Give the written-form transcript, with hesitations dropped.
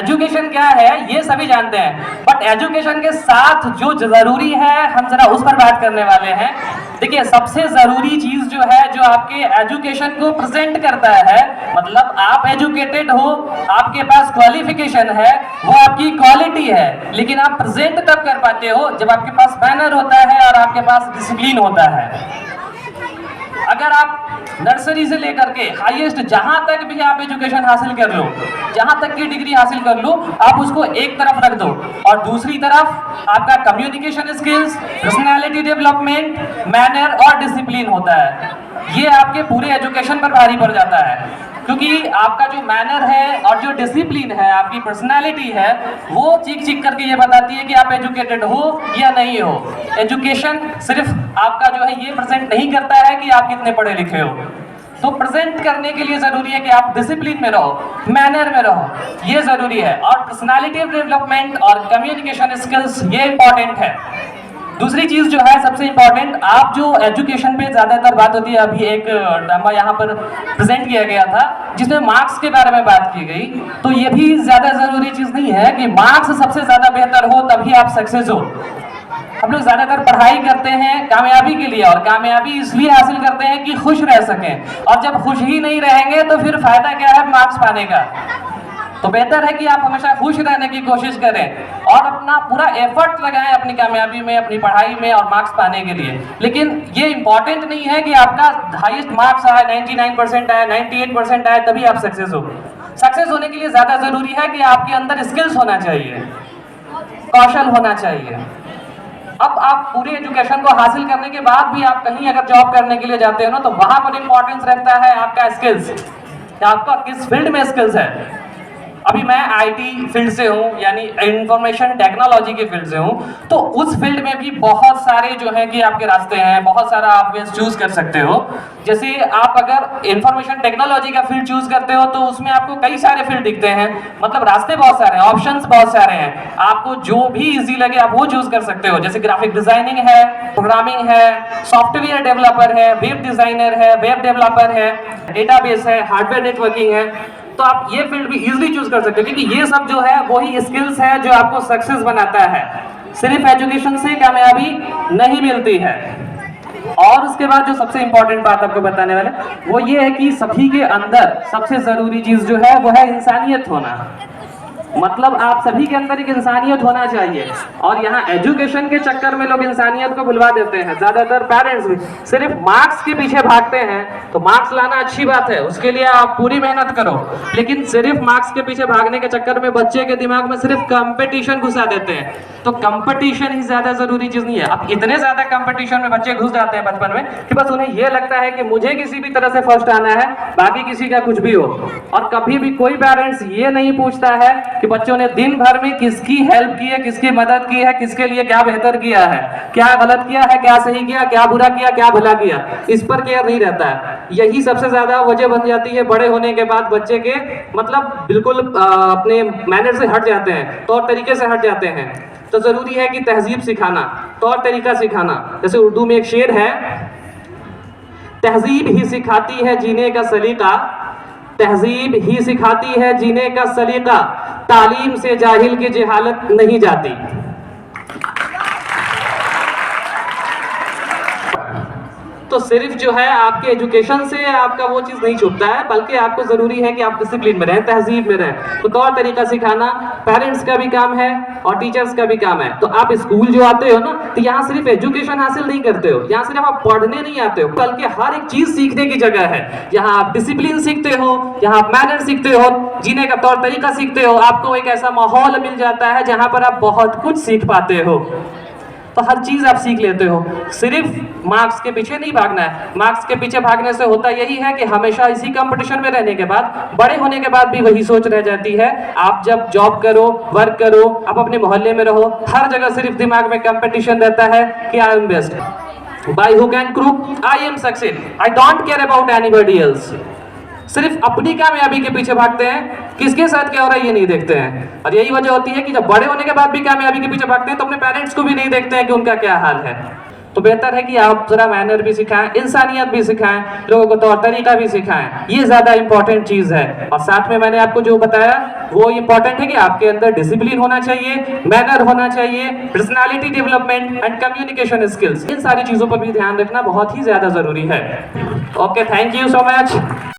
Education क्या है ये सभी जानते हैं, बट एजुकेशन के साथ जो जरूरी है हम जरा उस पर बात करने वाले हैं। देखिए, सबसे जरूरी चीज जो है, जो आपके एजुकेशन को प्रेजेंट करता है, मतलब आप एजुकेटेड हो, आपके पास क्वालिफिकेशन है, वो आपकी क्वालिटी है, लेकिन आप प्रेजेंट तब कर पाते हो जब आपके पास मैनर होता है और आपके पास डिसिप्लिन होता है। अगर आप नर्सरी से लेकर के हाईएस्ट जहां तक भी आप एजुकेशन हासिल कर लो, जहां तक की डिग्री हासिल कर लो, आप उसको एक तरफ रख दो और दूसरी तरफ आपका communication skills, personality development, manner और डिसिप्लिन होता है। ये आपके पूरे एजुकेशन पर भारी पड़ जाता है, क्योंकि आपका जो मैनर है और जो डिसिप्लिन है, आपकी पर्सनालिटी है, वो चीख चीख करके ये बताती है कि आप एजुकेटेड हो या नहीं हो। एजुकेशन सिर्फ आपका जो है ये प्रेजेंट नहीं करता है कि आप कितने पढ़े लिखे हो, तो प्रेजेंट करने के लिए जरूरी है कि आप डिसिप्लिन में रहो, मैनर में रहो, ये जरूरी है। और पर्सनालिटी डेवलपमेंट और कम्युनिकेशन स्किल्स ये इंपॉर्टेंट है। दूसरी चीज जो है सबसे इंपॉर्टेंट, आप जो एजुकेशन पे ज्यादातर बात होती है, अभी एक ड्रामा यहाँ पर प्रेजेंट किया गया था जिसमें मार्क्स के बारे में बात की गई, तो ये भी ज्यादा जरूरी चीज नहीं है कि मार्क्स सबसे ज्यादा बेहतर हो तभी आप सक्सेस हो। हम लोग ज्यादातर पढ़ाई करते हैं कामयाबी के लिए, और कामयाबी इसलिए हासिल करते हैं कि खुश रह सकें, और जब खुश ही नहीं रहेंगे तो फिर फायदा क्या है मार्क्स पाने का। तो बेहतर है कि आप हमेशा खुश रहने की कोशिश करें और अपना पूरा एफर्ट लगाएं अपनी कामयाबी में, अपनी पढ़ाई में और मार्क्स पाने के लिए। लेकिन ये इंपॉर्टेंट नहीं है कि आपका हाईएस्ट मार्क्स आए, 99% आए, 98% आए तभी आप सक्सेस हो। सक्सेस होने के लिए ज्यादा जरूरी है कि आपके अंदर स्किल्स होना चाहिए, कौशल होना चाहिए। अब आप पूरे एजुकेशन को हासिल करने के बाद भी आप कहीं अगर जॉब करने के लिए जाते हो ना, तो वहां पर इंपॉर्टेंस रहता है आपका स्किल्स, आपका किस फील्ड में स्किल्स है। अभी मैं आईटी फील्ड से हूँ, यानी इंफॉर्मेशन टेक्नोलॉजी के फील्ड से हूँ, तो उस फील्ड में भी बहुत सारे जो है कि आपके रास्ते हैं, बहुत सारा आप चूज कर सकते हो। जैसे आप अगर इंफॉर्मेशन टेक्नोलॉजी का फील्ड चूज करते हो तो उसमें आपको कई सारे फील्ड दिखते हैं, मतलब रास्ते बहुत सारे हैं, ऑप्शंस बहुत सारे हैं, आपको जो भी इजी लगे आप वो चूज कर सकते हो। जैसे ग्राफिक डिजाइनिंग है, प्रोग्रामिंग है, सॉफ्टवेयर डेवलपर है, वेब डिजाइनर है, वेब डेवलपर है, डेटाबेस है, हार्डवेयर नेटवर्किंग है, तो आप ये फील्ड भी इजीली चूज कर सकते हो, क्योंकि ये सब जो है वही स्किल्स है जो आपको सक्सेस बनाता है। सिर्फ एजुकेशन से कामयाबी नहीं मिलती है। और उसके बाद जो सबसे इंपॉर्टेंट बात आपको बताने वाले वो ये है कि सभी के अंदर सबसे जरूरी चीज जो है वो है इंसानियत होना। मतलब आप सभी के अंदर एक इंसानियत होना चाहिए, और यहाँ एजुकेशन के चक्कर में लोग इंसानियत को भुलवा देते हैं। ज्यादातर पेरेंट्स भी सिर्फ मार्क्स के पीछे भागते हैं, तो मार्क्स लाना अच्छी बात है, उसके लिए आप पूरी मेहनत करो, लेकिन सिर्फ मार्क्स के पीछे भागने के चक्कर में बच्चे के दिमाग में सिर्फ कंपटीशन घुसा देते हैं। तो कंपटीशन ही ज्यादा जरूरी चीज नहीं है। अब इतने ज्यादा कंपटीशन में बच्चे घुस जाते हैं बचपन में कि बस उन्हें यह लगता है कि मुझे किसी भी तरह से फर्स्ट आना है, बाकी किसी का कुछ भी हो। और कभी भी कोई पेरेंट्स ये नहीं पूछता है कि बच्चों ने दिन भर में किसकी हेल्प की है, किसकी मदद की है, किसके लिए क्या बेहतर किया है, क्या गलत किया है, क्या सही किया, क्या बुरा किया, क्या भला किया, इस पर केयर नहीं रहता है। यही सबसे ज्यादा वजह बन जाती है बड़े होने के बाद बच्चे के मतलब बिल्कुल अपने मैनर से हट जाते हैं, तौर तरीके से हट जाते हैं। तो जरूरी है कि तहजीब सिखाना, तौर तरीका सिखाना। जैसे उर्दू में एक शेर है, तहजीब ही सिखाती है जीने का सलीका, तहजीब ही सिखाती है जीने का सलीका, तालीम से जाहिल की जहालत नहीं जाती। तो सिर्फ जो है आपके एजुकेशन से आपका वो चीज नहीं छूटता है, बल्कि आपको जरूरी है कि आप डिसिप्लिन में रहें, तहजीब में रहें। तो तौर तरीका सिखाना पेरेंट्स का भी काम है और टीचर्स का भी काम है। तो आप स्कूल जो आते हो ना, तो यहाँ सिर्फ एजुकेशन हासिल नहीं करते हो, यहाँ सिर्फ आप पढ़ने नहीं आते हो, बल्कि हर एक चीज सीखने की जगह है। यहाँ आप डिसिप्लिन सीखते हो, यहाँ आप मैनर सीखते हो, जीने का तौर तरीका सीखते हो। आपको एक ऐसा माहौल मिल जाता है जहां पर आप बहुत कुछ सीख पाते हो। तो हर चीज आप सीख लेते हो। सिर्फ मार्क्स के पीछे नहीं भागना है। मार्क्स के पीछे भागने से होता यही है कि हमेशा इसी कंपटीशन में रहने के बाद, बड़े होने के बाद भी वही सोच रह जाती है। आप जब जॉब करो, वर्क करो, आप अपने मोहल्ले में रहो, हर जगह सिर्फ दिमाग में कंपटीशन रहता है कि I am best, by hook and crook I am success, I don't care about anybody else. सिर्फ अपनी कामयाबी के पीछे भागते हैं, किसके साथ क्या हो रहा है ये नहीं देखते हैं। और यही वजह होती है कि जब बड़े होने के बाद भी कामयाबी के पीछे भागते हैं तो अपने पेरेंट्स को भी नहीं देखते हैं कि उनका क्या हाल है। तो बेहतर है कि आप जरा मैनर भी सिखाएं, इंसानियत भी सिखाएं, लोगों को तौर तरीका भी सिखाएं। ये ज्यादा इंपॉर्टेंट चीज है। और साथ में मैंने आपको जो बताया वो इंपॉर्टेंट है कि आपके अंदर डिसिप्लिन होना चाहिए, मैनर होना चाहिए, personality development and communication skills, इन सारी चीजों पर भी ध्यान रखना बहुत ही ज्यादा जरूरी है। Okay, thank you so much.